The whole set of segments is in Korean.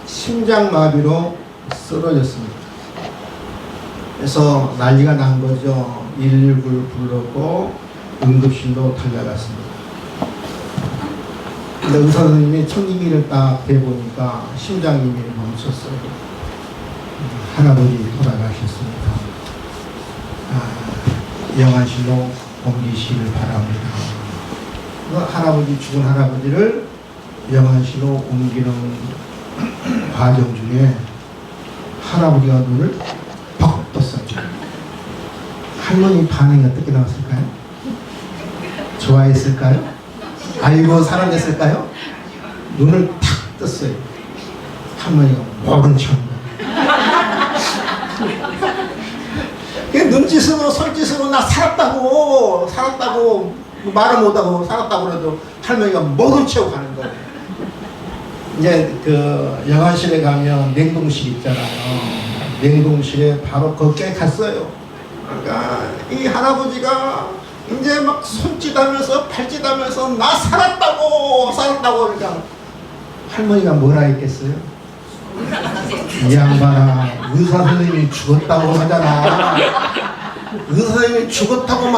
심장마비로 쓰러졌습니다. 그래서 난리가 난 거죠. 119를 부르고 응급실로 달려갔습니다. 근데 의사 선생님이 청기기를 딱 대보니까 심장이 멈췄어요. 할아버지 돌아가셨습니다. 영안실로 옮기시길 바랍니다. 죽은 할아버지를 영안실로 옮기는 과정 중에 할아버지가 눈을 퍽 떴어요. 할머니 반응이 어떻게 나왔을까요? 좋아했을까요? 아이고 살아냈을까요? 눈을 탁 떴어요. 할머니가 모른 척 눈짓으로 손짓으로 나 살았다고 말을 못하고 살았다고 그래도 할머니가 모른 척 하는 거예요. 이제 그 영안실에 가면 냉동실 있잖아요. 냉동실에 바로 거기에 갔어요. 그러니까 이 할아버지가 이제 막 손짓하면서 팔짓하면서 나 살았다고 그러니까 할머니가 뭐라 했겠어요? 이 양반아, 의사 선생님이 죽었다고 하잖아. 의사 선생님이 죽었다고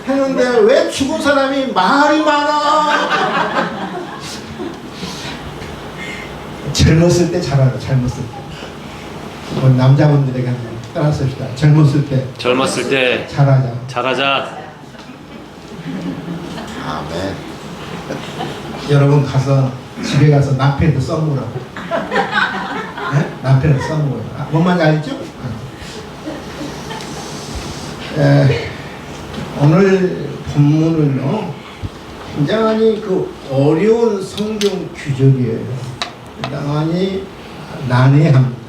했는데 왜 죽은 사람이 말이 많아? 젊었을 때 잘하라. 젊었을 때 남자분들에게 따라서시다. 젊었을 때 잘하자. 아멘. 여러분 가서 집에 가서 남편한테 써물어. 네? 남편한테 써물어. 뭔 말인지 알죠? 오늘 본문은요 굉장히 그 어려운 성경 규절이에요. 굉장히 난해합니다.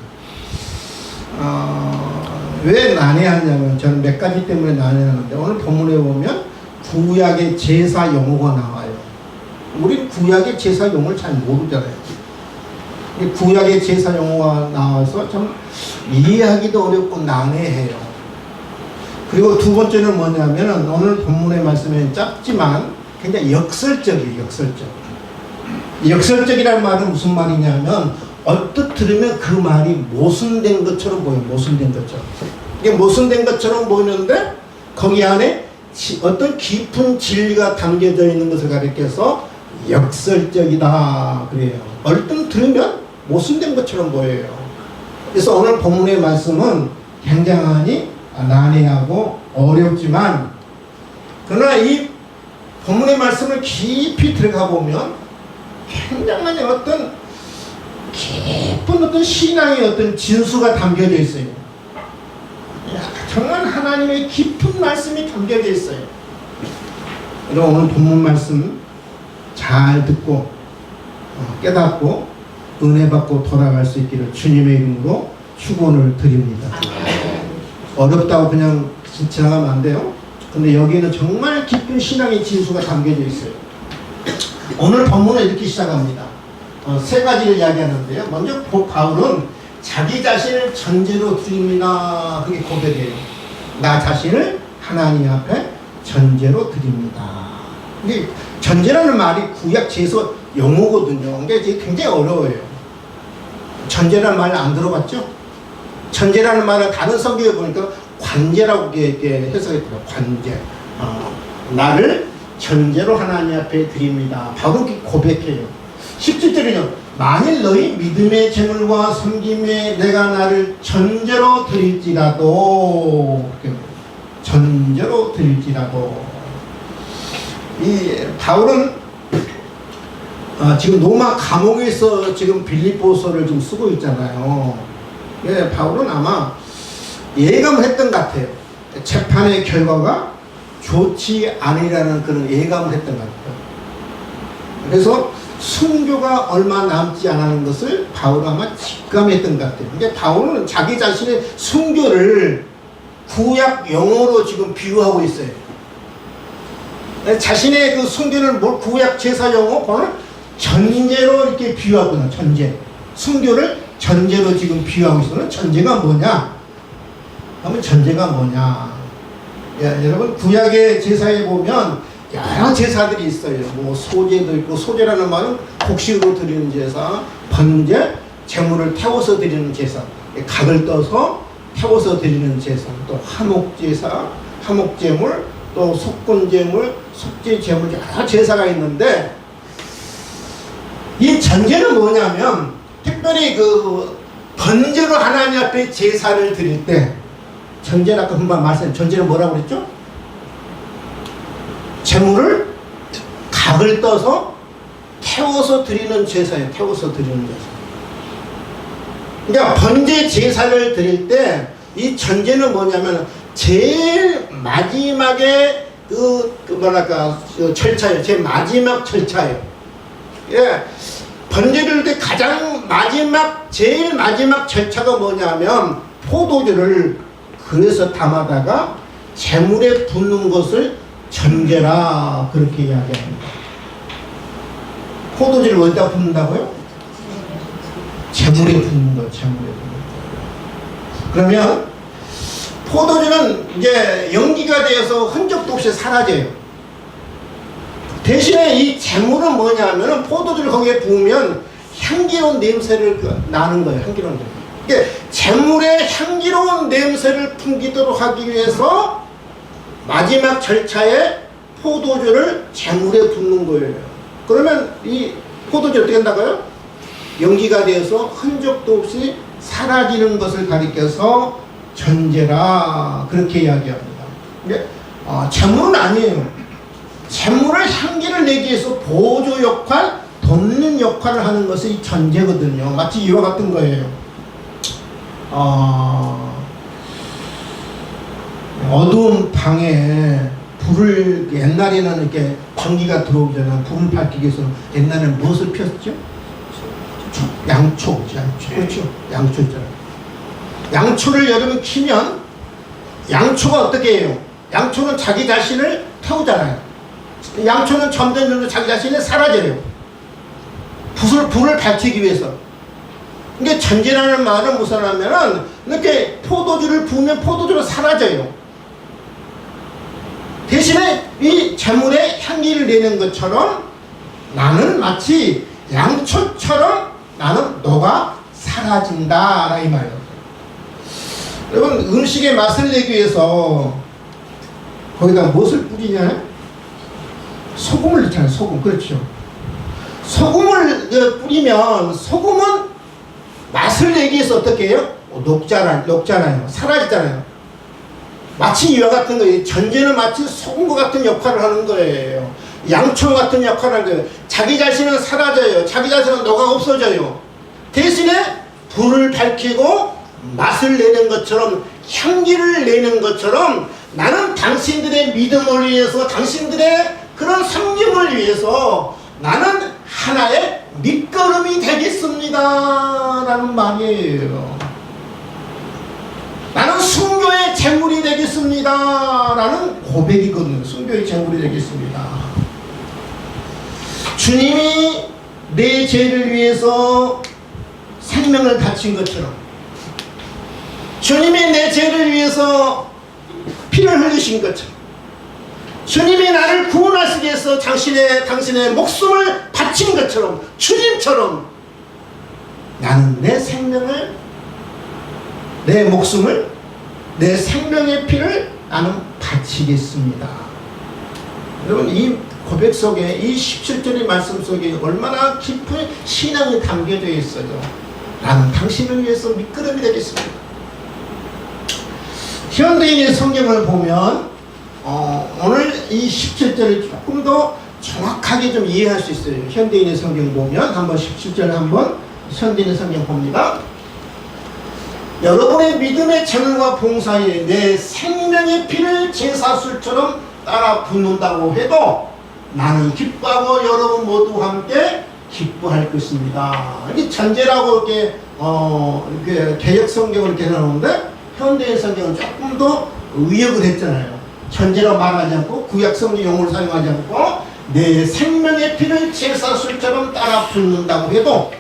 왜 난해하냐면 저는 몇 가지 때문에 난해하는데 오늘 본문에 보면 구약의 제사 용어가 나와요. 우리 구약의 제사 용어를 잘 모르잖아요. 구약의 제사 용어가 나와서 참 이해하기도 어렵고 난해해요. 그리고 두 번째는 뭐냐면 오늘 본문의 말씀은 짧지만 굉장히 역설적이에요. 역설적이라는 말은 무슨 말이냐면 얼뜻 들으면 그 말이 모순된 것처럼 보여요. 이게 모순된 것처럼 보이는데 거기 안에 어떤 깊은 진리가 담겨져 있는 것을 가리켜서 역설적이다 그래요. 얼뜻 들으면 모순된 것처럼 보여요. 그래서 오늘 본문의 말씀은 굉장히 난해하고 어렵지만 그러나 이 본문의 말씀을 깊이 들어가 보면 굉장한 어떤 깊은 어떤 신앙의 어떤 진수가 담겨져 있어요. 정말 하나님의 깊은 말씀이 담겨져 있어요. 여러분 오늘 본문 말씀 잘 듣고 깨닫고 은혜 받고 돌아갈 수 있기를 주님의 이름으로 축원을 드립니다. 어렵다고 그냥 지나가면 안 돼요. 근데 여기에는 정말 깊은 신앙의 진수가 담겨져 있어요. 오늘 본문은 이렇게 시작합니다. 세 가지를 이야기하는데요. 먼저 바울은 자기 자신을 전제로 드립니다. 그게 고백이에요. 나 자신을 하나님 앞에 전제로 드립니다. 이게 전제라는 말이 구약 제서 용어거든요. 그러니까 이게 굉장히 어려워요. 전제라는 말을 안 들어봤죠? 전제라는 말은 다른 성경에 보니까 관제라고 이렇게 해석했더라고요. 관제. 나를 전제로 하나님 앞에 드립니다. 바로 이렇게 고백해요. 17절에는 만일 너희 믿음의 제물과 섬김에 내가 나를 전제로 드릴지라도 이 바울은 지금 로마 감옥에서 지금 빌립보서를 좀 쓰고 있잖아요. 바울은 아마 예감을 했던 것 같아요. 재판의 결과가 좋지 않으리라는 그런 예감을 했던 것 같아요. 그래서 순교가 얼마 남지 않은 것을 바울은 아마 직감했던 것 같아요. 그러니까 바울은 자기 자신의 순교를 구약 용어로 지금 비유하고 있어요. 자신의 그 순교를 구약 제사 용어 그거는 전제로 이렇게 비유하거든요. 전제. 순교를 전제로 지금 비유하고 있어요. 전제가 뭐냐? 그러면 전제가 뭐냐? 여러분 구약의 제사에 보면 여러 제사들이 있어요. 뭐 소제도 있고, 소제라는 말은 곡식으로 드리는 제사, 번제, 제물을 태워서 드리는 제사, 각을 떠서 태워서 드리는 제사, 또 화목제사, 화목제물, 또 속건제물, 속죄제물, 여러 제사가 있는데, 이 전제는 뭐냐면 특별히 그 번제로 하나님 앞에 제사를 드릴 때, 전제는 아까 금방 말씀드린 전제는 뭐라고 그랬죠? 제물을 각을 떠서 태워서 드리는 제사예요. 태워서 드리는 제사. 그러니까 번제 제사를 드릴 때 이 전제는 뭐냐면 제일 마지막에 그 절차예요. 제일 마지막 절차예요. 예. 번제를 때 가장 제일 마지막 절차가 뭐냐면 포도주를 그래서 담아다가 제물에 붓는 것을 전제라 그렇게 이야기합니다. 포도주를 어디다 붓는다고요? 제물에 붓는 거, 제물에 붓는 거. 그러면 포도주는 이제 연기가 되어서 흔적도 없이 사라져요. 대신에 이 제물은 뭐냐면은 포도주를 거기에 부으면 향기로운 냄새를 나는 거예요. 향기로운 냄새. 그러니까 제물의 향기로운 냄새를 풍기도록 하기 위해서 마지막 절차에 포도주를 제물에 붓는 거예요. 그러면 이 포도주 어떻게 한다고요? 연기가 되어서 흔적도 없이 사라지는 것을 가리켜서 전제라 그렇게 이야기합니다. 근데 제물은 아니에요. 제물을 향기를 내기 위해서 보조 역할, 돕는 역할을 하는 것이 이 전제거든요. 마치 이와 같은 거예요. 어두운 방에 불을 옛날에는 이렇게 전기가 들어오기 전에 불을 밝히기 위해서 옛날에는 무엇을 피웠죠? 양초. 그렇죠? 양초 있잖아요. 양초를 여러분 키면 양초가 어떻게 해요? 양초는 자기 자신을 태우잖아요. 양초는 점점 자기 자신이 사라져요. 불을 밝히기 위해서. 이게 전제라는 말은 무슨 하면은 이렇게 포도주를 부으면 포도주는 사라져요. 대신에 이 제물에 향기를 내는 것처럼 나는 마치 양초처럼 나는 너가 사라진다 이 말이에요. 여러분 음식에 맛을 내기 위해서 거기다 무엇을 뿌리냐? 소금을 넣잖아요. 소금. 그렇죠. 소금을 뿌리면 소금은 맛을 내기 위해서 어떻게 해요? 녹잖아요. 사라지잖아요. 마치 이와 같은 거예요. 전제는 마치 소금과 같은 역할을 하는 거예요. 양초 같은 역할을 하는 거예요. 자기 자신은 사라져요. 자기 자신은 녹아 없어져요. 대신에 불을 밝히고 맛을 내는 것처럼 향기를 내는 것처럼 나는 당신들의 믿음을 위해서 당신들의 그런 섬김을 위해서 나는 하나의 밑거름이 되겠습니다 라는 말이에요. 나는 순교의 제물이 되겠습니다 라는 고백이거든요. 순교의 제물이 되겠습니다. 주님이 내 죄를 위해서 생명을 바친 것처럼 주님이 내 죄를 위해서 피를 흘리신 것처럼 주님이 나를 구원하시기 위해서 당신의 목숨을 바친 것처럼 주님처럼 나는 내 생명을 내 목숨을 내 생명의 피를 나는 바치겠습니다. 여러분 이 고백 속에 이 17절의 말씀 속에 얼마나 깊은 신앙이 담겨져 있어요. 나는 당신을 위해서 밑거름이 되겠습니다. 현대인의 성경을 보면 오늘 이 17절을 조금 더 정확하게 좀 이해할 수 있어요. 현대인의 성경 보면 한번 17절 한번 현대인의 성경 봅니다. 여러분의 믿음의 제물과 봉사에 내 생명의 피를 제사술처럼 따라 붓는다고 해도 나는 기뻐하고 여러분 모두 함께 기뻐할 것입니다. 이게 전제라고 이렇게 개역 성경을 이렇게 해놓는데 현대의 성경은 조금 더 의역을 했잖아요. 전제로 말하지 않고 구약 성경 용어를 사용하지 않고 내 생명의 피를 제사술처럼 따라 붓는다고 해도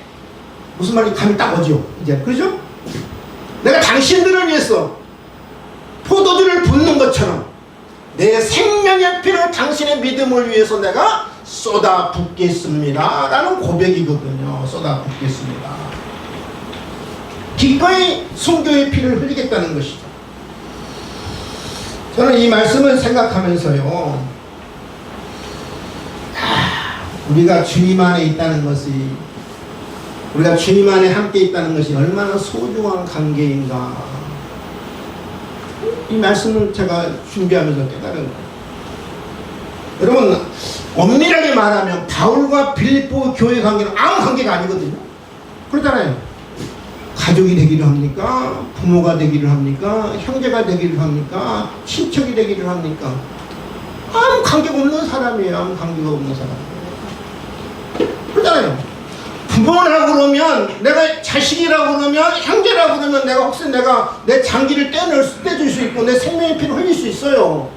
무슨 말인지 감이 딱 오죠. 이제 그렇죠? 내가 당신들을 위해서 포도주를 붓는 것처럼 내 생명의 피를 당신의 믿음을 위해서 내가 쏟아붓겠습니다 라는 고백이거든요. 쏟아붓겠습니다. 기꺼이 순교의 피를 흘리겠다는 것이죠. 저는 이 말씀을 생각하면서요, 우리가 주님 안에 있다는 것이, 우리가 주님 안에 함께 있다는 것이 얼마나 소중한 관계인가, 이 말씀을 제가 준비하면서 깨달은 거예요. 여러분, 엄밀하게 말하면 바울과 빌립보 교회 관계는 아무 관계가 아니거든요. 그렇잖아요. 가족이 되기를 합니까? 부모가 되기를 합니까? 형제가 되기를 합니까? 친척이 되기를 합니까? 아무 관계가 없는 사람이에요. 아무 관계가 없는 사람이에요. 그렇잖아요. 부모라고 그러면, 내가 자식이라고 그러면, 형제라고 그러면 내가 혹시 내가 내 장기를 떼줄 수 있고 내 생명의 피를 흘릴 수 있어요.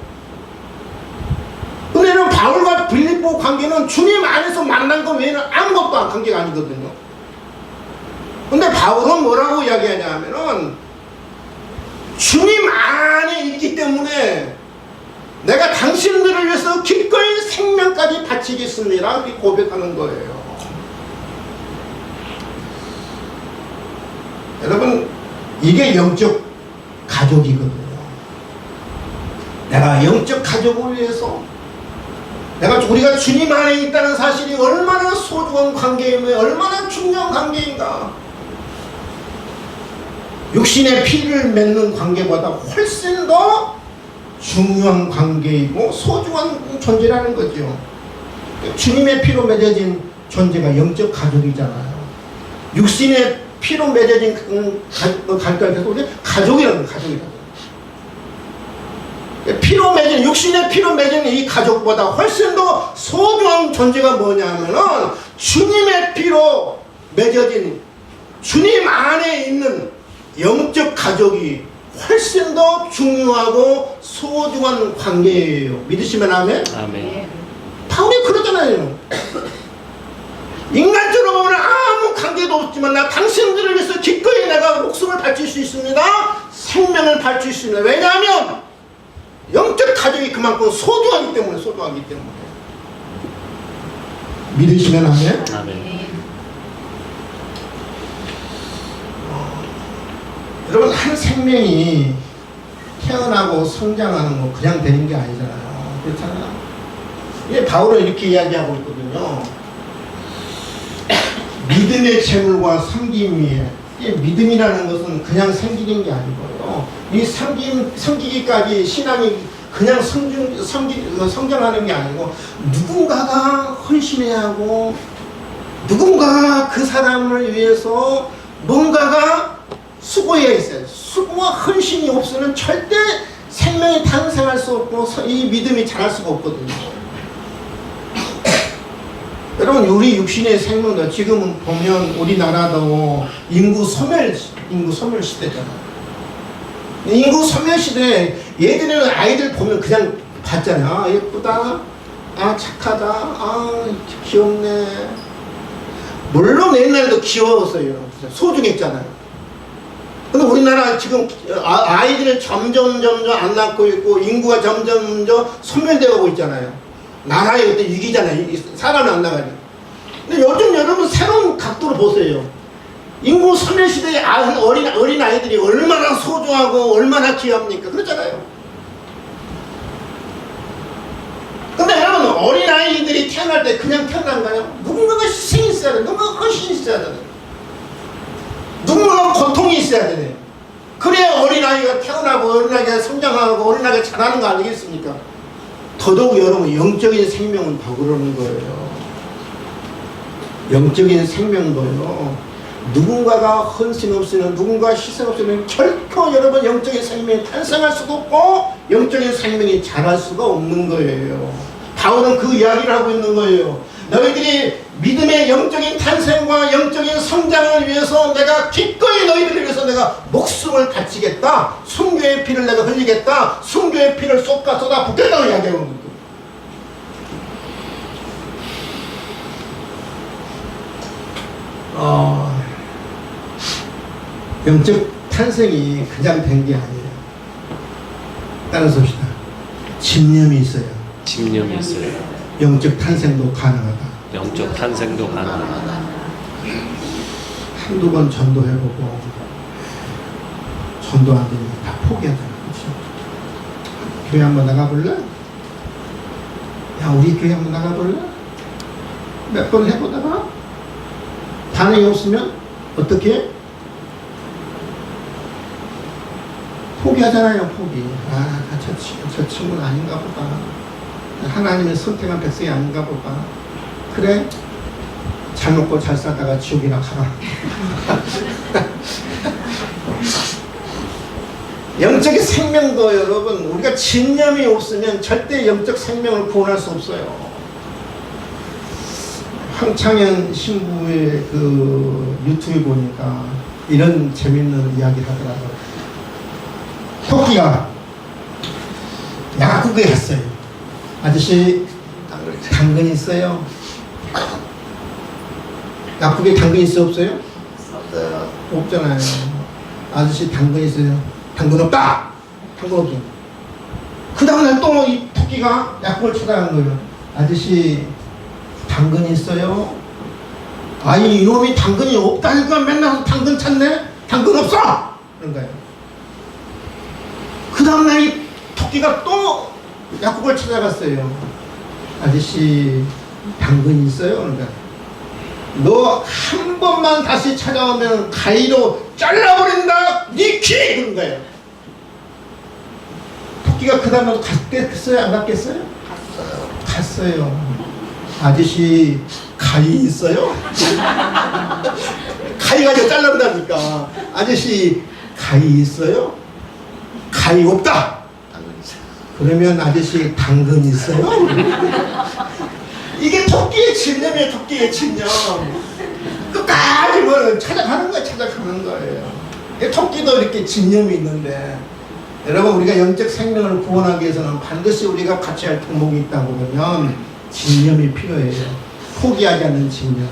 근데 이런 바울과 빌립보 관계는 주님 안에서 만난 것 외에는 아무것도 관계가 아니거든요. 근데 바울은 뭐라고 이야기하냐 하면은, 주님 안에 있기 때문에 내가 당신들을 위해서 기꺼이 생명까지 바치겠습니다 이렇게 고백하는 거예요. 여러분, 이게 영적 가족이거든요. 내가 영적 가족을 위해서, 우리가 주님 안에 있다는 사실이 얼마나 소중한 관계이며 얼마나 중요한 관계인가. 육신의 피를 맺는 관계보다 훨씬 더 중요한 관계이고 소중한 존재라는 거죠. 주님의 피로 맺어진 존재가 영적 가족이잖아요. 육신의 피로 맺어진 가족에서 우리 가족이라는 가족이라는. 피로 맺은, 육신의 피로 맺은 이 가족보다 훨씬 더 소중한 존재가 뭐냐면은 주님의 피로 맺어진 주님 안에 있는 영적 가족이 훨씬 더 중요하고 소중한 관계예요. 믿으시면 아멘? 아멘. 바울이 그러잖아요. 인간적으로 보면 아무 관계도 없지만 나 당신들을 위해서 기꺼이 내가 목숨을 바칠 수 있습니다. 생명을 바칠 수 있습니다. 왜냐하면 영적 가족이 그만큼 소중하기 때문에. 믿으시면 아멘? 아멘. 여러분, 한 생명이 태어나고 성장하는 거 그냥 되는 게 아니잖아요. 그렇잖아요. 이게 바울은 이렇게 이야기하고 있거든요. 믿음의 재물과 섬김이에요. 이 믿음이라는 것은 그냥 생기는 게 아니고요. 이 섬기기까지 신앙이 그냥 성장하는 게 아니고 누군가가 헌신해야 하고 누군가가 그 사람을 위해서 뭔가가 수고해야 있어요. 수고와 헌신이 없으면 절대 생명이 탄생할 수 없고 이 믿음이 자랄 수가 없거든요. 여러분, 우리 육신의 생명도 지금은 보면 우리나라도 인구 소멸 시대잖아요. 인구 소멸 시대에 예전에는 아이들 보면 그냥 봤잖아요. 아, 예쁘다, 아 착하다, 아 귀엽네. 물론 옛날에도 귀여웠어요. 소중했잖아요. 근데 우리나라 지금 아이들은 점점 안 낳고 있고 인구가 점점 소멸되어 가고 있잖아요. 나라의 어떤 위기잖아요. 사람이 안 나가니. 근데 요즘 여러분 새로운 각도로 보세요. 인구 소멸 시대에 어린 아이들이 얼마나 소중하고 얼마나 귀합니까? 그렇잖아요. 근데 여러분, 어린 아이들이 태어날 때 그냥 태어난가요? 누군가가 희생이 있어야 돼. 누군가가 헌신이 있어야 돼. 누군가가 고통이 있어야 되네. 그래야 어린아이가 태어나고 어린아이가 성장하고 어린아이가 자라는 거 아니겠습니까? 더더욱 여러분, 영적인 생명은 더 그러는 거예요. 영적인 생명도요, 누군가가 헌신 없이는, 누군가 희생 없이는 결코 여러분 영적인 생명이 탄생할 수도 없고 영적인 생명이 자랄 수가 없는 거예요. 바울은 그 이야기를 하고 있는 거예요. 너희들이 믿음의 영적인 탄생과 영적인 성장을 위해서 내가 기꺼이 너희들을 위해서 내가 목숨을 바치겠다. 순교의 피를 내가 흘리겠다. 순교의 피를 쏟아 붓겠다고 이야기하고 있는 거예요. 영적 탄생이 그냥 된 게 아니에요. 다른 소식이다. 집념이 있어요. 집념이 있어요. 영적 탄생도 가능하다. 영적 탄생도 가능하다. 한두 번 전도해보고 전도 안 되면 다 포기하잖아. 그렇죠? 교회 한번 나가볼래? 야, 우리 교회 한번 나가볼래? 몇 번 해보다가 반응이 없으면 어떻게 해? 포기하잖아요. 포기. 저 친구는 아닌가 보다. 하나님의 선택한 백성이 아닌가 보다. 그래, 잘 먹고 잘 살다가 지옥이나 가라. 영적인 생명도 여러분, 우리가 진념이 없으면 절대 영적 생명을 구원할 수 없어요. 황창현 신부의 그 유튜브 보니까 이런 재밌는 이야기를 하더라고요. 토끼가 약국에 갔어요. 아저씨, 당근 있어요? 약국에 당근 있어요? 없어요? 없어요. 없잖아요. 아저씨, 당근 있어요? 당근 없다! 당근 없어요. 그 다음날 또 이 토끼가 약국을 찾아간 거예요. 아저씨, 당근 있어요? 아니, 이놈이 당근이 없다니까 맨날 당근 찾네? 당근 없어! 그런 거예요. 그 다음날 이 토끼가 또 약국을 찾아갔어요. 아저씨, 당근 있어요? 그러니까 너 한 번만 다시 찾아오면 가위로 잘라버린다! 니키! 그런 거예요. 토끼가 그 다음에 갔겠어요? 안 갔겠어요? 갔어요. 아저씨, 가위 있어요? 가위 가지고 잘라버린다니까. 아저씨, 가위 있어요? 가위 없다! 그러면 아저씨, 당근 있어요? 이게 토끼의 집념이에요. 토끼의 집념. 끝까지 뭐 찾아가는 거예요. 찾아가는 거예요. 토끼도 이렇게 집념이 있는데, 여러분, 우리가 영적 생명을 구원하기 위해서는 반드시 우리가 같이 할 통목이 있다고 그러면 집념이 필요해요. 포기하지 않는 집념.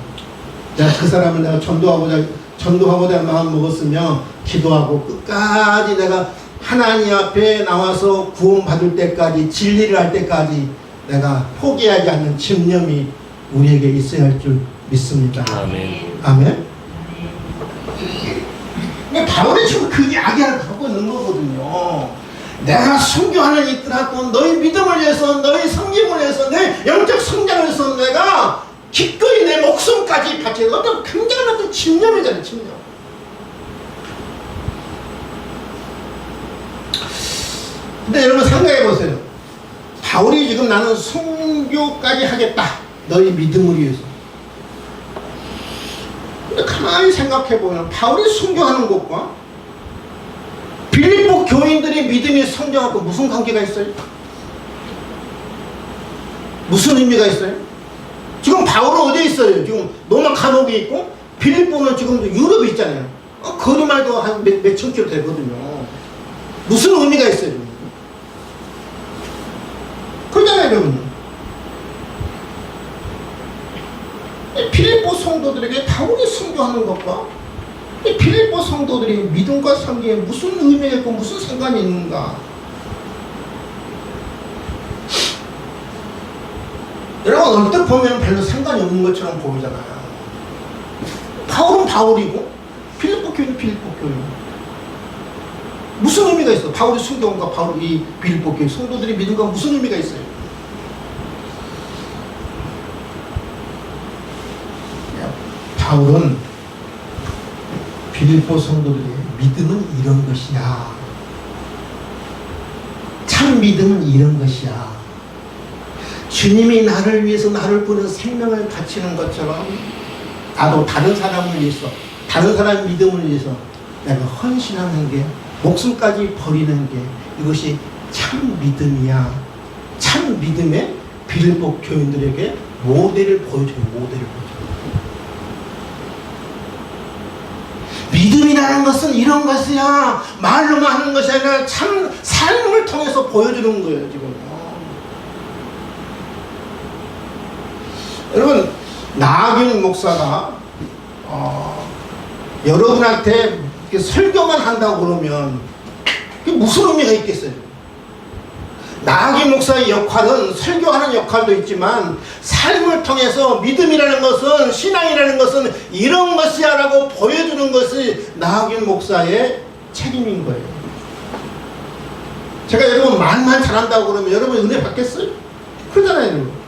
내가 그 사람을 내가 전도하고자 마음 먹었으면 기도하고 끝까지 내가 하나님 앞에 나와서 구원받을 때까지, 진리를 할 때까지 내가 포기하지 않는 집념이 우리에게 있어야 할 줄 믿습니다. 아멘. 아멘. 바울이 지금 그 이야기를 갖고 있는 거거든요. 내가 순교하는 있더라도 너희 믿음을 위해서, 너희 성김을 위해서, 내 영적 성장을 위해서 내가 기꺼이 내 목숨까지 바치는 어떤 굉장한 어떤 집념이잖아요. 집념. 근데 여러분 생각해 보세요. 바울이 지금 나는 순교까지 하겠다. 너희 믿음을 위해서. 근데 가만히 생각해 보면 바울이 순교하는 것과 빌립보 교인들이 믿음이 성장하고 무슨 관계가 있어요? 무슨 의미가 있어요? 지금 바울은 어디에 있어요? 지금 로마 감옥에 있고 빌립보는 지금 유럽에 있잖아요. 거리말도 한 몇천 킬로 되거든요. 무슨 의미가 있어요? 그러잖아요, 여러분. 빌립보 성도들에게 바울이 순교하는 것과 빌립보 성도들이 믿음과 섬기에 무슨 의미가 있고 무슨 상관이 있는가? 여러분, 언뜻 보면 별로 상관이 없는 것처럼 보이잖아요. 바울은 바울이고 빌립보 교회는 빌립보 교회. 무슨 의미가 있어? 바울이 순교한과 바울이 빌립보 교회 성도들이 믿음과 무슨 의미가 있어요? 바울은 빌립보 성도들의 믿음은 이런 것이야. 참 믿음은 이런 것이야. 주님이 나를 위해서 나를 보는 생명을 바치는 것처럼 나도 다른 사람을 위해서, 다른 사람의 믿음을 위해서 내가 헌신하는 게, 목숨까지 버리는 게, 이것이 참 믿음이야. 참 믿음의 빌립보 교인들에게 모델을 보여줘요. 모델을 보여줘요. 믿음이라는 것은 이런 것이야. 말로만 하는 것이 아니라 참 삶을 통해서 보여주는 거예요. 지금 여러분, 나학윤 목사가 여러분한테 설교만 한다고 그러면 그게 무슨 의미가 있겠어요? 나학이 목사의 역할은 설교하는 역할도 있지만 삶을 통해서 믿음이라는 것은, 신앙이라는 것은 이런 것이야 라고 보여주는 것이 나학이 목사의 책임인 거예요. 제가 여러분 말만 잘한다고 그러면 여러분 은혜 받겠어요? 그러잖아요. 여러분.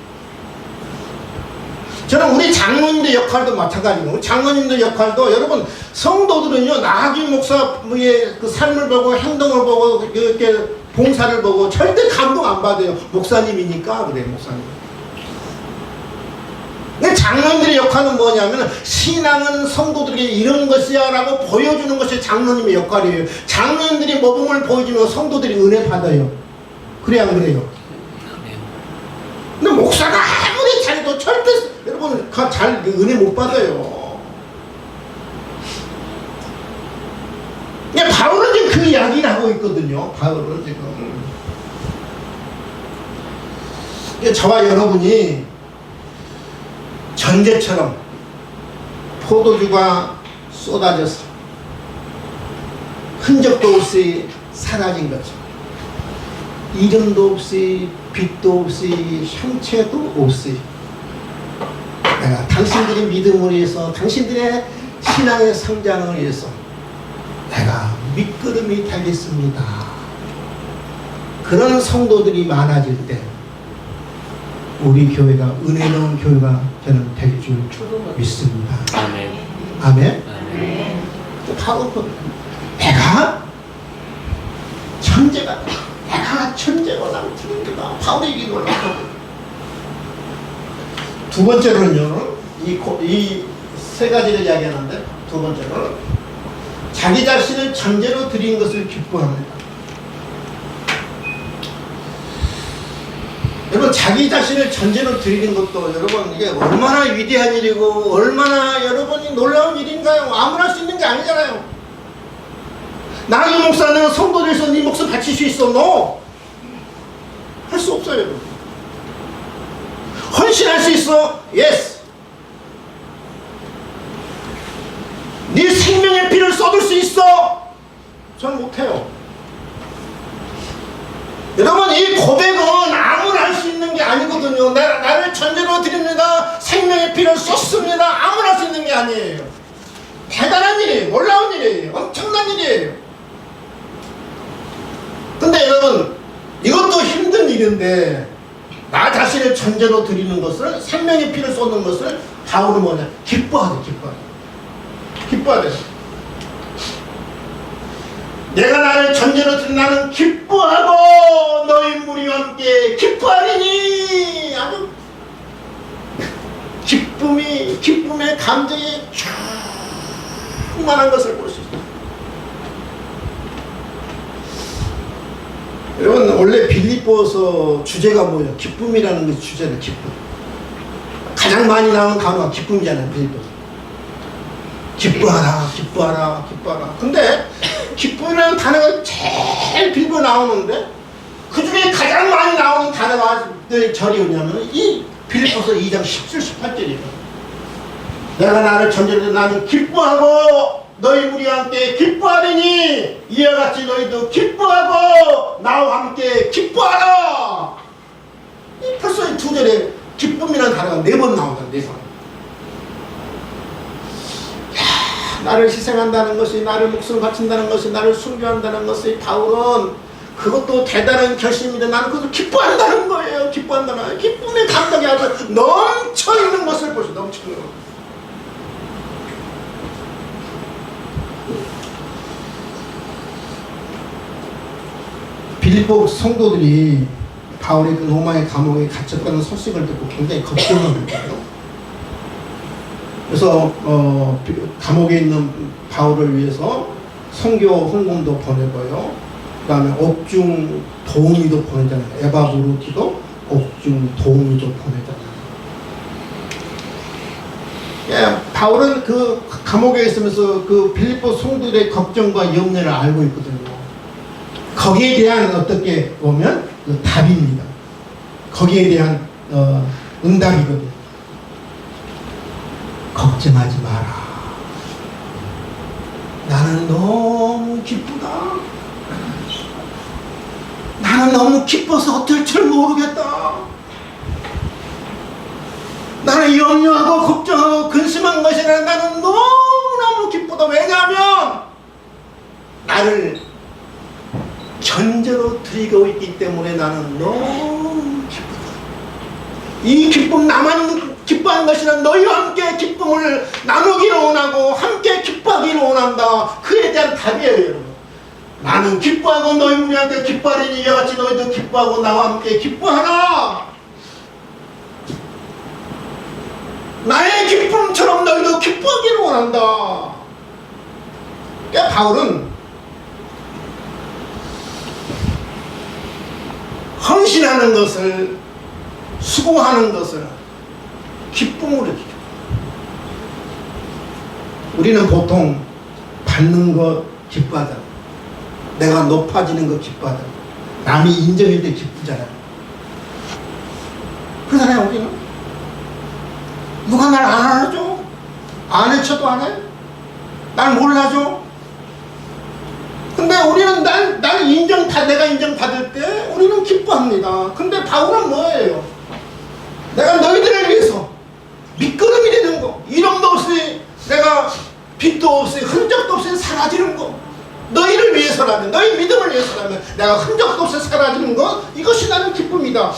저는 우리 장로님들 역할도 마찬가지고, 장로님들 역할도 여러분 성도들은요 나학이 목사의 그 삶을 보고 행동을 보고 이렇게 봉사를 보고 절대 감동 안 받아요. 목사님이니까 그래. 목사님. 근데 장로님들의 역할은 뭐냐면 신앙은 성도들에게 이런 것이야 라고 보여주는 것이 장로님의 역할이에요. 장로님들이 모범을 보여주면 성도들이 은혜 받아요. 그래야 안 그래요? 근데 목사가 아무리 잘해도 절대 여러분 잘 은혜 못 받아요. 근데 바울은 지금 그 이야기를 하고 있거든요. 바울은 지금 저와 여러분이 전제처럼 포도주가 쏟아져서 흔적도 없이 사라진 것처럼, 이름도 없이 빛도 없이 형체도 없이 내가 당신들의 믿음을 위해서, 당신들의 신앙의 성장을 위해서 내가 밑거름이 되겠습니다. 그런 성도들이 많아질 때 우리 교회가 은혜로운 교회가 저는 될 줄 믿습니다. 아멘. 아멘. 아멘. 바로 내가 천재가 남친입니다. 바울이 이긴 걸로. 두 번째로는요, 이 세 가지를 이야기하는데, 두 번째로는 자기 자신을 전제로 드린 것을 기뻐합니다. 여러분, 자기 자신을 전제로 드리는 것도 여러분 이게 얼마나 위대한 일이고 얼마나 여러분이 놀라운 일인가요? 아무나 할 수 있는 게 아니잖아요. 나의 목사는 성도들에서 네 목숨 바칠 수 있어? No! 할 수 없어요. 여러분. 헌신할 수 있어? Yes! 네 생명의 피를 쏟을 수 있어? 전 못해요. 여러분, 이 고백은 아무나 할 수 있는 게 아니거든요. 나를 전제로 드립니다. 생명의 피를 쏟습니다. 아무나 할 수 있는 게 아니에요. 대단한 일이에요. 놀라운 일이에요. 엄청난 일이에요. 근데 여러분, 이것도 힘든 일인데 나 자신을 전제로 드리는 것을, 생명의 피를 쏟는 것을 바울은 뭐냐? 기뻐하래. 기뻐하래. 내가 나를 전제로 드린 나는 기뻐하고 너희 무리와 함께 기뻐하리니. 아주 기쁨의 감정이 충만한 것을 볼 수 있어요. 여러분, 원래 빌립보서 주제가 뭐예요? 기쁨이라는 게 주제는 기쁨. 가장 많이 나오는 단어가 기쁨이잖아요. 빌립보서. 기뻐하라. 근데 기쁨이라는 단어가 제일 빌립보에 나오는데 그 중에 가장 많이 나오는 단어가 절이 뭐냐면 이 빌립보서 2장 17, 18절이에요. 내가 나를 전제로 나는 기뻐하고 너희 무리와 함께 기뻐하리니 이와 같이 너희도 기뻐하고 나와 함께 기뻐하라. 벌써 이 두 절에 기쁨이라는 단어가 4번 나오잖아요. 4번. 나를 희생한다는 것이, 나를 목숨을 바친다는 것이, 나를 순교한다는 것이, 바울은 그것도 대단한 결심인데 나는 그것을 기뻐한다는 거예요. 기뻐한다는, 기쁨의 감정이 아주 넘쳐있는 것을 보시죠. 넘쳐있는 것. 빌립보 성도들이 바울이 그 로마의 감옥에 갇혔다는 소식을 듣고 굉장히 걱정합니다. 그래서 감옥에 있는 바울을 위해서 선교 헌금도 보내고요. 그 다음에 옥중 도우미도 보내잖아요. 에바브루티도 옥중 도우미도 보내잖아요. 예, 바울은 그 감옥에 있으면서 그 빌립보 성도들의 걱정과 염려를 알고 있거든요. 거기에 대한 어떻게 보면 답입니다. 거기에 대한 응답이거든요. 걱정하지 마라. 나는 너무 기쁘다. 나는 나는 너무 기뻐서 어쩔 줄 모르겠다. 나는 염려하고 걱정하고 근심한 것이라 나는 너무너무 기쁘다. 왜냐하면 나를 견제로 드리고 있기 때문에 나는 너무 기쁘다. 이 기쁨 나만 기뻐하는 것이라 너희와 함께 기쁨을 나누기를 원하고 함께 기뻐하기를 원한다. 그에 대한 답이에요, 여러분. 나는 기뻐하고 너희 함께 기뻐하리니 이와 같이 너희도 기뻐하고 나와 함께 기뻐하라. 나의 기쁨처럼 너희도 기뻐하기를 원한다. 그러니까 바울은 헌신하는 것을, 수고하는 것을 기쁨으로 여기죠. 우리는 보통 받는 것 기뻐하잖아. 내가 높아지는 것 기뻐하잖아. 남이 인정할 때 기쁘잖아. 그러잖아요, 우리는. 누가 날 안 알아줘? 안 해쳐도 안 해? 날 몰라줘? 근데 우리는 날 내가 인정받을 때 우리는 기뻐합니다. 근데 바울은 뭐예요? 내가 너희들을 위해서 미끄럼이 되는 거, 이름도 없이 내가 빛도 없이 흔적도 없이 사라지는 거, 너희를 위해서라면, 너희 믿음을 위해서라면 내가 흔적도 없이 사라지는 것, 이것이 나는 기쁨이다.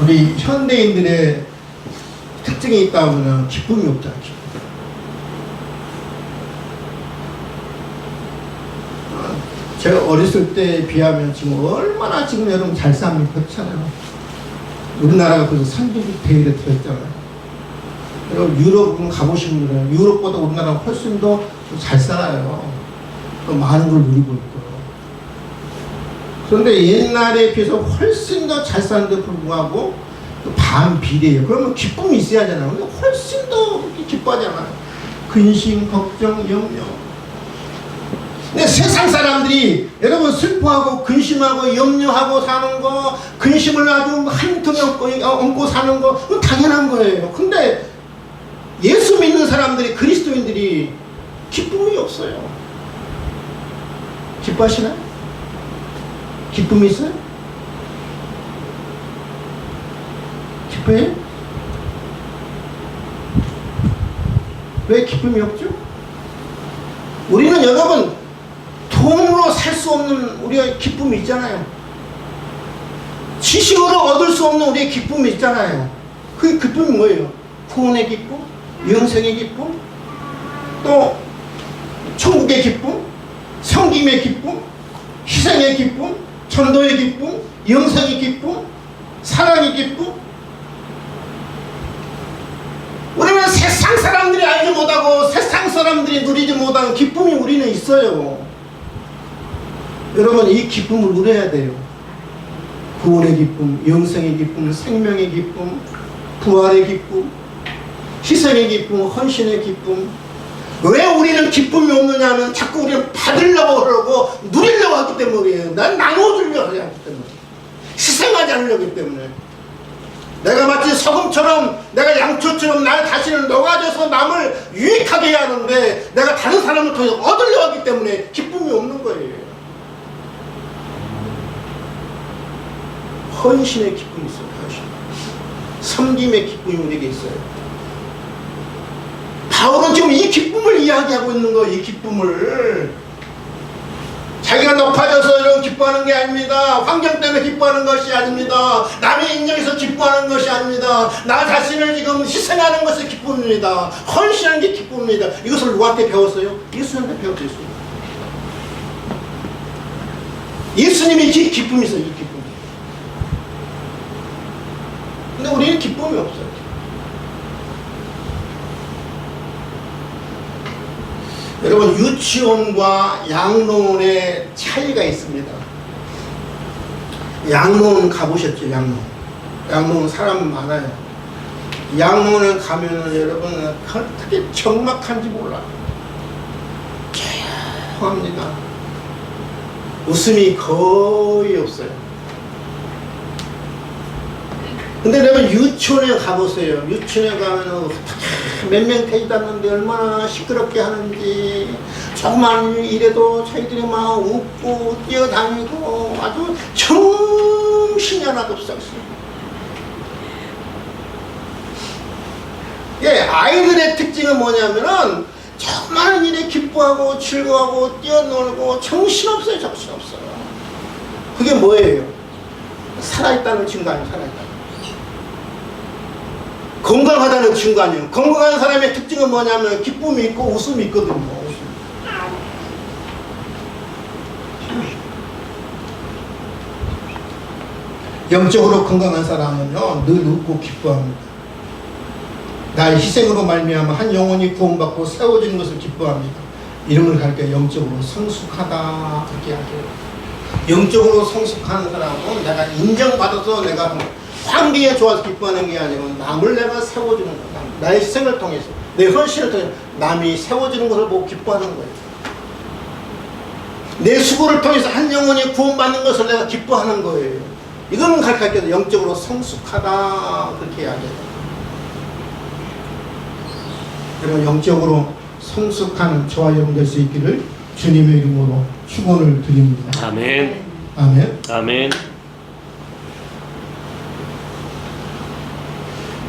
우리 현대인들의 특징이 있다 보면 기쁨이 없잖아. 제가 어렸을 때에 비하면 지금 얼마나 지금 여러분 잘 삽니까? 그렇잖아요. 우리나라가 그래서 선진국 대회에 들었잖아요. 그리고 유럽은 가보신 분들은 유럽보다 우리나라가 훨씬 더 잘 살아요. 또 많은 걸 누리고 있고. 그런데 옛날에 비해서 훨씬 더 잘 사는데 불구하고 반비례해요. 그러면 기쁨이 있어야 하잖아요. 근데 훨씬 더 기뻐하잖아요. 근심, 걱정, 염려. 근데 세상 사람들이 여러분 슬퍼하고 근심하고 염려하고 사는 거, 근심을 아주 한 통에 얹고 사는 거, 그건 당연한 거예요. 근데 예수 믿는 사람들이, 그리스도인들이 기쁨이 없어요. 기뻐하시나요? 기쁨이 있어요? 기뻐해요? 왜 기쁨이 없죠? 우리는 여러분 돈으로 살 수 없는 우리의 기쁨이 있잖아요. 지식으로 얻을 수 없는 우리의 기쁨이 있잖아요. 그 기쁨이 뭐예요? 구원의 기쁨, 영생의 기쁨, 또 천국의 기쁨, 섬김의 기쁨, 희생의 기쁨, 전도의 기쁨, 영생의 기쁨, 사랑의 기쁨. 우리는 세상 사람들이 알지 못하고 세상 사람들이 누리지 못하는 기쁨이 우리는 있어요. 여러분 이 기쁨을 누려야 돼요. 구원의 기쁨, 영생의 기쁨, 생명의 기쁨, 부활의 기쁨, 희생의 기쁨, 헌신의 기쁨. 왜 우리는 기쁨이 없느냐 하면 자꾸 우리는 받으려고 그러고 누리려고 하기 때문이에요. 난 나눠주려고 하기 때문에, 희생하지 않으려고 하기 때문에. 내가 마치 소금처럼, 내가 양초처럼 날 다시는 녹아져서 남을 유익하게 해야 하는데 내가 다른 사람을 통해서 얻으려고 하기 때문에 기쁨이 없는 거예요. 헌신의 기쁨이 있어요. 헌신. 섬김의 기쁨이 우리에게 있어요. 바울은 지금 이 기쁨을 이야기하고 있는 거예요. 이 기쁨을. 자기가 높아져서 이런 기뻐하는 게 아닙니다. 환경 때문에 기뻐하는 것이 아닙니다. 남의 인정에서 기뻐하는 것이 아닙니다. 나 자신을 지금 희생하는 것이 기쁨입니다. 헌신하는 게 기쁨입니다. 이것을 누구한테 배웠어요? 예수님한테 배웠어요. 예수님이 기쁨이 있어요. 이 기쁨. 근데 우리는 기쁨이 없어요. 여러분 유치원과 양로원의 차이가 있습니다. 양로원 가보셨죠? 양로원 사람 많아요. 양로원에 가면은 여러분 어떻게 적막한지 몰라. 조용합니다. 웃음이 거의 없어요. 근데 여러분 유치원에 가보세요. 유치원에 가면 몇 명 되지도 않는데 얼마나 시끄럽게 하는지, 조그만 일에도 저희들이 막 웃고 뛰어다니고 아주 정신이 하나도 없어요. 예, 아이들의 특징은 뭐냐면은 조그마한 일에 기뻐하고 즐거워하고 뛰어놀고 정신없어요. 정신없어요. 그게 뭐예요? 살아있다는 증거 아니에요. 살아있다. 건강하다는 증거 아니에요. 건강한 사람의 특징은 뭐냐면 기쁨이 있고 웃음이 있거든요. 웃음. 영적으로 건강한 사람은요 늘 웃고 기뻐합니다. 나의 희생으로 말미암아 한 영혼이 구원받고 세워지는 것을 기뻐합니다. 이름을 가리켜 영적으로 성숙하다 그렇게 하죠. 영적으로 성숙한 사람은 내가 인정받아서 내가 환경에 좋아서 기뻐하는 게 아니고 남을 내가 세워주는 거다. 나의 희생을 통해서 내 헌신을 통해서 남이 세워지는 것을 보고 기뻐하는 거예요. 내 수고를 통해서 한 영혼이 구원받는 것을 내가 기뻐하는 거예요. 이거는 가르쳐서 영적으로 성숙하다 그렇게 이야기해요. 여러분 영적으로 성숙한 저와 여러분 될 수 있기를 주님의 이름으로 축원을 드립니다. 아멘. 아멘. 아멘.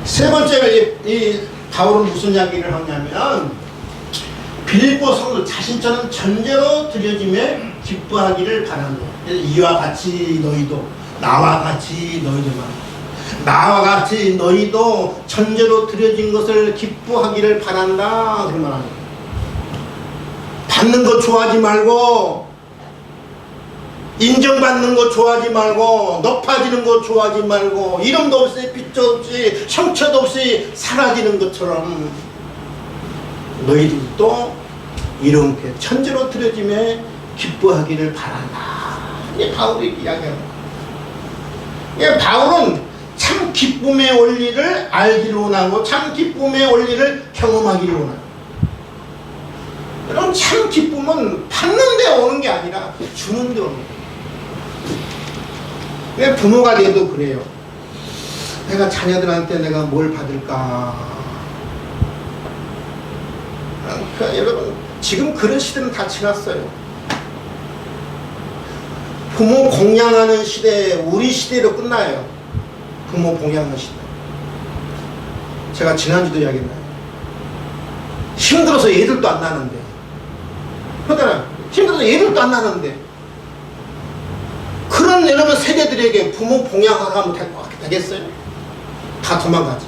세 번째 이 바울은 무슨 이야기를 하냐면 빌립보 성도 자신처럼 전제로 드려짐에 기뻐하기를 바란다. 이와 같이 너희도 나와 같이 너희들만 나와 같이 너희도 전제로 드려진 것을 기뻐하기를 바란다 그런 말 합니다. 받는 거 좋아하지 말고 인정받는 거 좋아하지 말고 높아지는 거 좋아하지 말고 이름도 없이 빛도 없이 형체도 없이 사라지는 것처럼 너희들도 이렇게 천재로 드려짐에 기뻐하기를 바란다. 이게 바울이 이야기합니다. 예, 바울은 참 기쁨의 원리를 알기를 원하고 참 기쁨의 원리를 경험하기를 원합니다. 여러분 참 기쁨은 받는 데 오는 게 아니라 주는 데 오는 거예요. 왜 부모가 돼도 그래요. 내가 자녀들한테 내가 뭘 받을까. 그러니까 여러분 지금 그런 시대는 다 지났어요. 부모 공양하는 시대 우리 시대로 끝나요. 부모 공양하는 시대. 제가 지난주도 이야기했나요? 힘들어서 애들도 안 나는데 그러잖아요. 힘들어서 애들도 안 나는데 그런 여러분 세대들에게 부모 봉양하라 하면 되겠어요? 다 도망가지.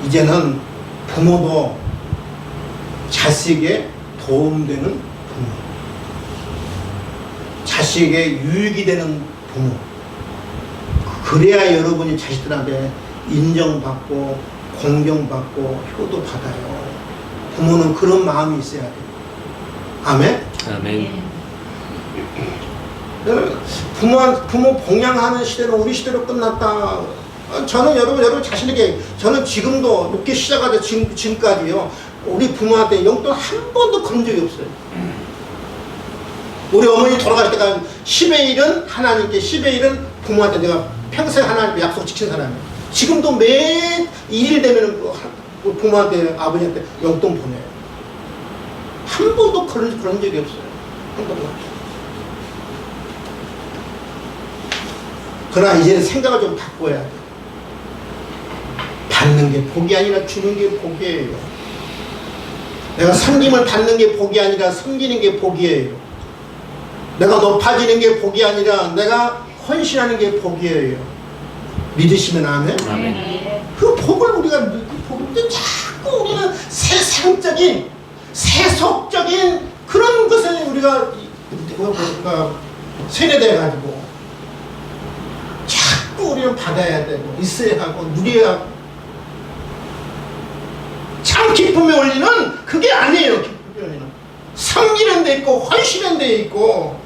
이제는 부모도 자식에 도움되는 부모, 자식에게 유익이 되는 부모. 그래야 여러분이 자식들한테 인정받고 공경받고 효도 받아요. 부모는 그런 마음이 있어야 돼요. 아멘? 아멘. 부모 봉양하는 시대는 우리 시대로 끝났다. 저는 여러분 자신에게 저는 지금도 늦게 시작하자 지금까지요. 우리 부모한테 용돈 한 번도 건 적이 없어요. 우리 어머니 돌아가실 때까지 10의 1은 하나님께 10의 1은 부모한테 내가 평생 하나님께 약속 지킨 사람이에요. 지금도 매 2일 되면 부모한테 아버지한테 용돈 보내요. 한 번도 그런 적이 없어요. 한 번도 없어요. 그러나 이제는 생각을 좀 바꿔야 돼. 받는 게 복이 아니라 주는 게 복이에요. 내가 섬김을 받는 게 복이 아니라 섬기는 게 복이에요. 내가 높아지는 게 복이 아니라 내가 헌신하는 게 복이에요. 믿으시면 아멘? 아멘. 그 복을 우리가 복인데 자꾸 우리는 세상적인 세속적인 그런 것에 우리가 세뇌돼가지고 자꾸 우리는 받아야 되고 있어야 하고 누려야 하고. 참 기쁨의 원리는 그게 아니에요. 기쁨의 원리는 섬기는 데 있고 헌신하는 데 있고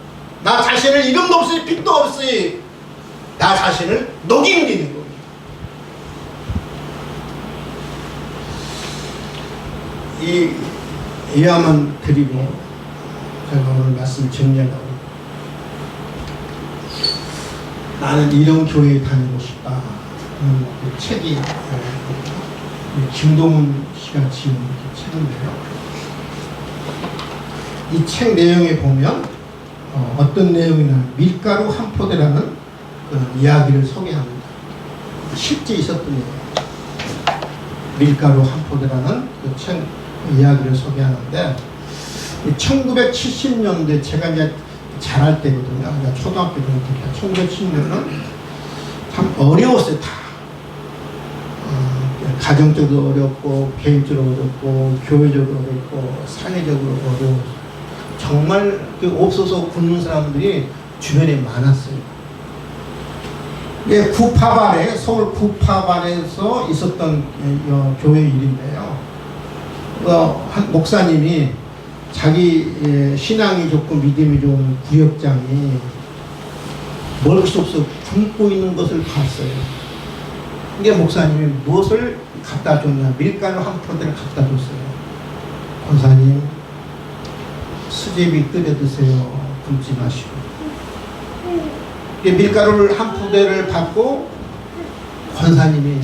나 자신을 이름도 없이 빛도 없이 나 자신을 녹이는 데 있는 거예요. 이야만 드리고 제가 오늘 말씀 정리하려고 나는 이런 교회에 다니고 싶다. 그 책이 김동훈 씨가 지은 책인데요. 이 책 내용에 보면 어떤 내용이나 밀가루 한 포대라는 그 이야기를 소개합니다. 실제 있었던 얘기예요. 밀가루 한 포대라는 그 책 이야기를 소개하는데 1970년대 제가 이제 잘할 때거든요. 그러니까 초등학교 정도 1970년은 참 어려웠어요. 다 가정적으로 어렵고 개인적으로 어렵고 교회적으로 어렵고 사회적으로 어려웠어요. 정말 없어서 굶는 사람들이 주변에 많았어요. 이게 구파발에 서울 구파발에서 있었던 교회 일인데요. 한 목사님이 자기 신앙이 좋고 믿음이 좋은 구역장이 먹을 수 없어 굶고 있는 것을 봤어요. 이게 목사님이 무엇을 갖다 줬냐? 밀가루 한 포대를 갖다 줬어요. 권사님, 수제비 끓여 드세요. 굶지 마시고. 밀가루를 한 포대를 받고 권사님이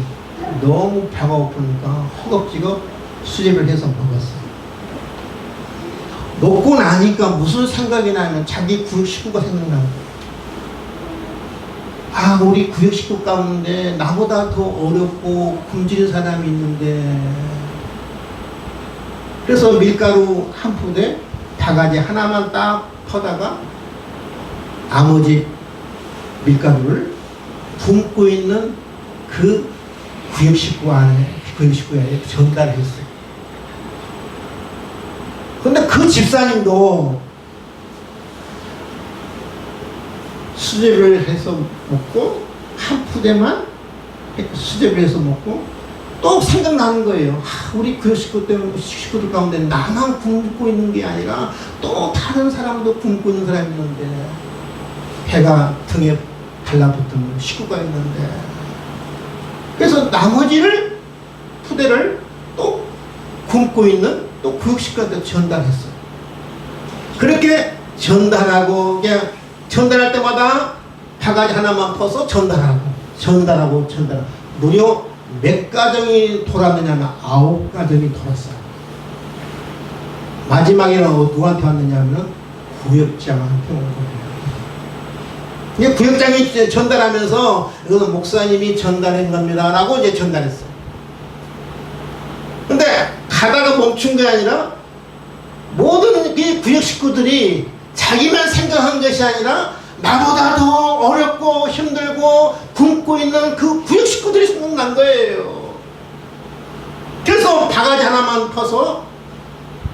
너무 배가 고프니까 허겁지겁 수제비를 해서 먹었어요. 먹고 나니까 무슨 생각이 나면 자기 구역 식구가 생각나는 거예요. 아, 우리 구역 식구 가운데 나보다 더 어렵고 굶주린 사람이 있는데, 그래서 밀가루 한 포대 바가지 하나만 딱 퍼다가 나머지 밀가루를 굶고 있는 그 구역 식구에 전달했어요. 근데 그 집사님도 수제비를 해서 먹고 한 푸대만 수제비를 해서 먹고 또 생각나는 거예요. 아, 우리 그 식구들 가운데 나만 굶고 있는 게 아니라 또 다른 사람도 굶고 있는 사람이 있는데, 배가 등에 달라붙은 식구가 있는데, 그래서 나머지를 푸대를 또 굶고 있는 또 구역 식구한테 전달했어요. 그렇게 전달하고 그냥 전달할 때마다 바가지 하나만 퍼서 전달하고 무려 몇 가정이 돌았느냐면 9가정이 돌았어요. 마지막에는 누구한테 왔느냐면 구역장한테 온 거예요. 이게 구역장이 전달하면서 이거는 목사님이 전달한 겁니다 라고 이제 전달했어요. 근데 가다가 멈춘 게 아니라 모든 구역 식구들이 자기만 생각한 것이 아니라 나보다 더 어렵고 힘들고 굶고 있는 그 구역 식구들이 생각난 거예요. 그래서 바가지 하나만 퍼서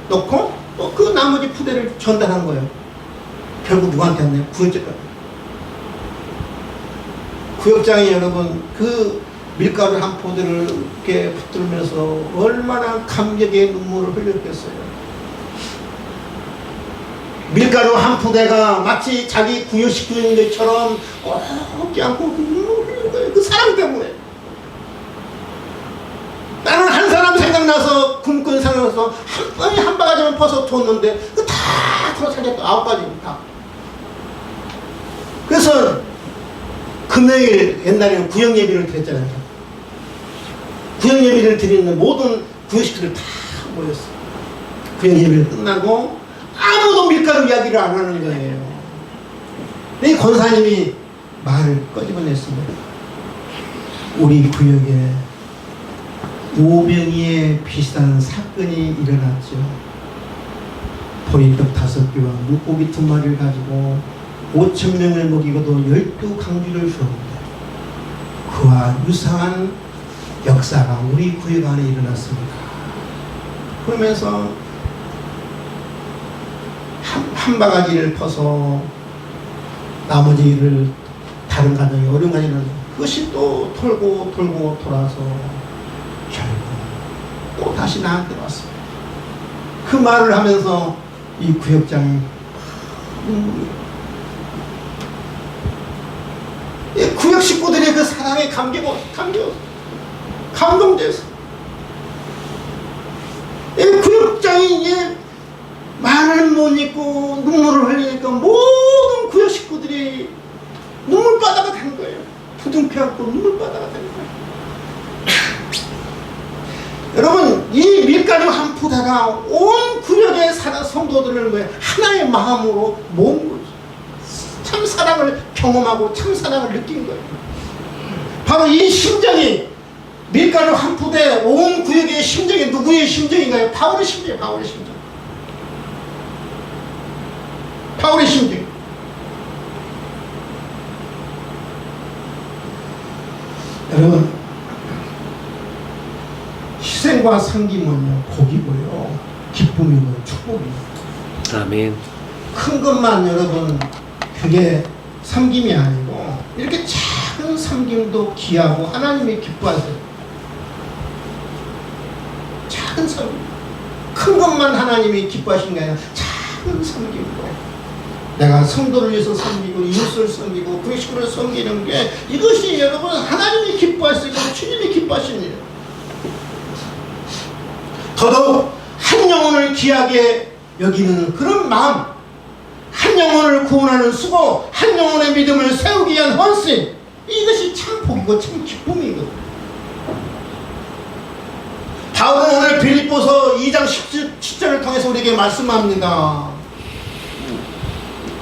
넣고 또 그 나머지 푸대를 전달한 거예요. 결국 누구한테 왔나요? 구역장이 여러분 그 밀가루 한 포대를 이렇게 붙들면서 얼마나 감격의 눈물을 흘렸겠어요. 밀가루 한 푸대가 마치 자기 구역 식구인 것처럼 꼭 안고 눈물을 흘리는 거예요. 그 사람 때문에. 나는 한 사람 생각나서 굶고 있는 생각나서 한 바가지만 퍼서 줬는데 그 다 살렸다. 9가지 다. 그래서 금요일 옛날에는 구역 예비를 드렸잖아요. 구역 예비를 드리는 모든 구역 식구들 다 모였어요. 구역 예비를 끝나고 아무도 밀가루 이야기를 안 하는 거예요. 이 권사님이 말을 꺼집어냈습니다. 우리 구역에 오병이에 비슷한 사건이 일어났죠. 보리떡 5개와 물고기 2마리를 가지고 5,000명을 먹이고도 12강주를 주었는데 그와 유사한 역사가 우리 구역 안에 일어났습니다. 그러면서 한 바가지를 퍼서 나머지를 다른 가정이 어려운 가정은 그것이 또 돌고 돌아서 결국 또 다시 나한테 왔습니다. 그 말을 하면서 이 구역장이 구역 식구들의 그 사랑에 감동돼서 이 구역장이 이제 말을 못 잇고 눈물을 흘리니까 모든 구역 식구들이 눈물바다가 된 거예요. 부둥켜 안고 눈물바다가 된 거예요. 여러분, 이 밀가루 한 푸다가 온 구역의 성도들을 왜 하나의 마음으로 모은 거죠. 참 사랑을 경험하고 참 사랑을 느낀 거예요. 바로 이 심정이, 밀가루 한 푸대 온 구역의 심정이 누구의 심정인가요? 바울의 심정이에요. 바울의 심정. 바울의 심정. 여러분, 희생과 섬김은요, 복이고요, 기쁨이고요, 축복이에요. 아멘. 큰 것만 여러분, 그게 섬김이 아니고 이렇게 작은 섬김도 귀하고 하나님이 기뻐하세요. 작은 섬김. 큰 것만 하나님이 기뻐하시는 게 아니라 작은 섬김도, 내가 성도를 위해서 섬기고 이웃을 섬기고 그 식구를 섬기는 게, 이것이 여러분 하나님이 기뻐하시고 주님이 기뻐하시는 일이에요. 더더욱 한 영혼을 귀하게 여기는 그런 마음, 한 영혼을 구원하는 수고, 한 영혼의 믿음을 세우기 위한 헌신, 이것이 참 복이고 참 기쁨이거든요. 바울은 오늘 빌립보서 2장 10절을 통해서 우리에게 말씀합니다.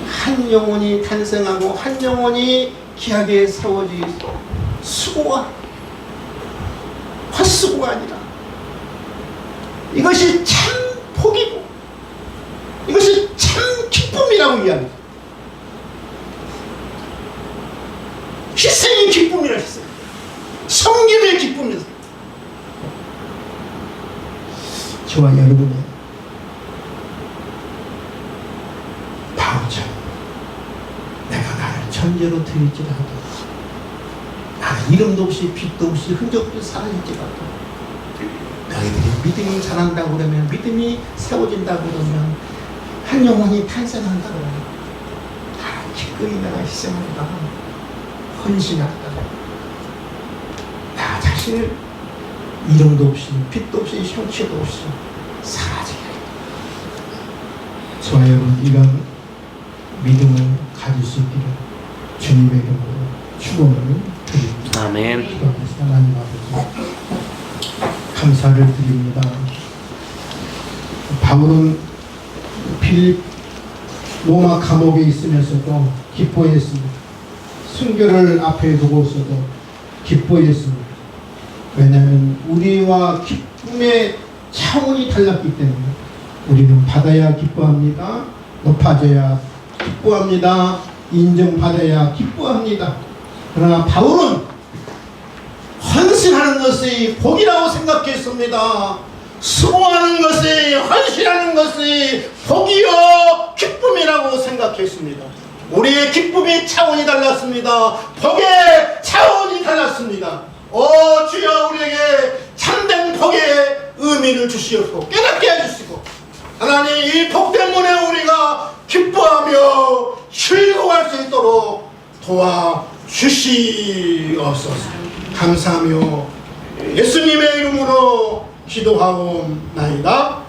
한 영혼이 탄생하고 한 영혼이 귀하게 세워지, 수고가 헛수고가 아니라 이것이 참 복이고 이것이 참 기쁨이라고 이야기합니다. 희생의 기쁨이라 했어요. 섬김의 기쁨이다. 저와 여러분의 바보처럼 내가 나를 천재로 드릴지라도, 나는 이름도 없이 빛도 없이 흔적 없이 사라질지라도, 너희들이 믿음이 자란다고 그러면, 믿음이 세워진다고 그러면, 한 영혼이 탄생한다고 그러면, 나는 기꺼이 내가 희생한다, 헌신한다. 나 자신을 이름도 없이 빛도 없이 형체도 없이 사라지게 하겠다. 저와 여러분, 이런 믿음을 가질 수 있기를 주님의 이름으로 축원을 드립니다. 아멘. 기도하겠습니다. 하나님 아버지, 감사를 드립니다. 바울은 빌립 로마 감옥에 있으면서도 기뻐했습니다. 순교를 앞에 두고서도 기뻐했습니다. 왜냐하면 우리와 기쁨의 차원이 달랐기 때문에, 우리는 받아야 기뻐합니다. 높아져야 기뻐합니다. 인정받아야 기뻐합니다. 그러나 바울은 헌신하는 것이 복이라고 생각했습니다. 수고하는 것이, 헌신하는 것이 복이요 기쁨이라고 생각했습니다. 우리의 기쁨의 차원이 달랐습니다. 복의 차원이 달랐습니다. 주여, 우리에게 참된 복의 의미를 주시옵고 깨닫게 해주시고, 하나님, 이 복 때문에 우리가 기뻐하며 즐거워할 수 있도록 도와주시옵소서. 감사하며 예수님의 이름으로 기도하옵나이다.